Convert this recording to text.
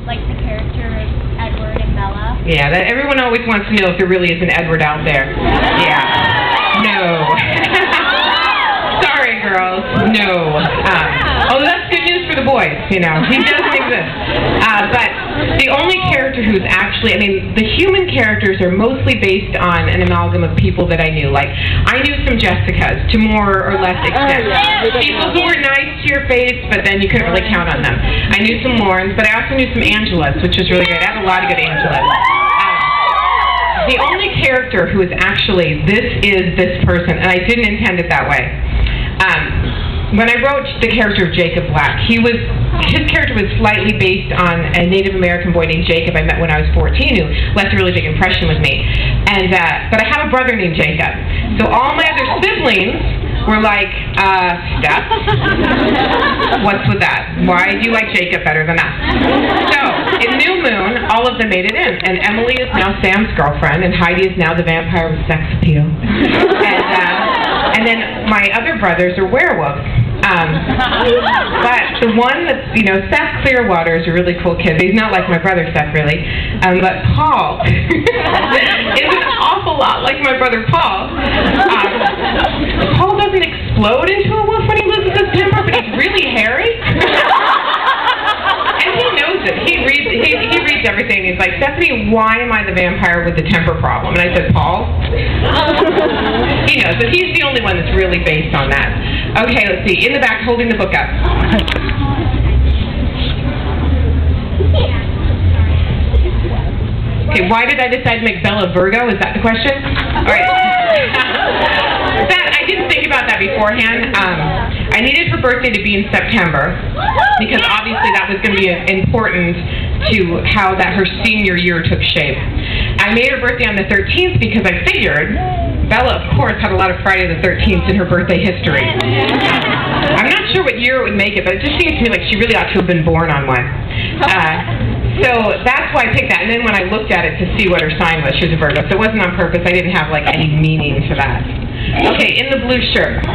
like the character of Edward and Bella? Yeah, that everyone always wants to know if there really is an Edward out there. Yeah. No. Sorry, girls. No. Although that's good news for the boys, you know. He doesn't exist. But the only character who's actually, I mean, the human characters are mostly based on an amalgam of people that I knew. Like, I knew some Jessicas to more or less extent. People who were nice to your face, but then you couldn't really count on them. I knew some Laurens, but I also knew some Angelas, which was really great. I have a lot of good Angelas. The only character who is actually, this is this person, and I didn't intend it that way. When I wrote the character of Jacob Black, his character was slightly based on a Native American boy named Jacob I met when I was 14 who left a really big impression with me. And but I have a brother named Jacob. So all my other siblings were like, Steph, what's with that? Why do you like Jacob better than us? So, in New Moon, all of them made it in. And Emily is now Sam's girlfriend, and Heidi is now the vampire with sex appeal. And then my other brothers are werewolves. But the one that's, you know, Seth Clearwater is a really cool kid. He's not like my brother Seth, really. But Paul is an awful lot like my brother Paul. Paul doesn't explode into a wolf when he loses his temper, but he's really hairy. And he knows it. He reads everything. He's like, Stephenie, why am I the vampire with the temper problem? And I said, Paul? He knows, but he's the only one that's really based on that. Okay, let's see. In the back, holding the book up. Okay, why did I decide to make Bella Virgo? Is that the question? All right. I didn't think about that beforehand. I needed her birthday to be in September because obviously that was going to be important to how her senior year took shape. I made her birthday on the 13th because I figured Bella, of course, had a lot of Friday the 13th in her birthday history. I'm not sure what year it would make it, but it just seems to me like she really ought to have been born on one. So that's why I picked that. And then when I looked at it to see what her sign was, she was a Virgo. So it wasn't on purpose. I didn't have like any meaning to that. Okay, in the blue shirt.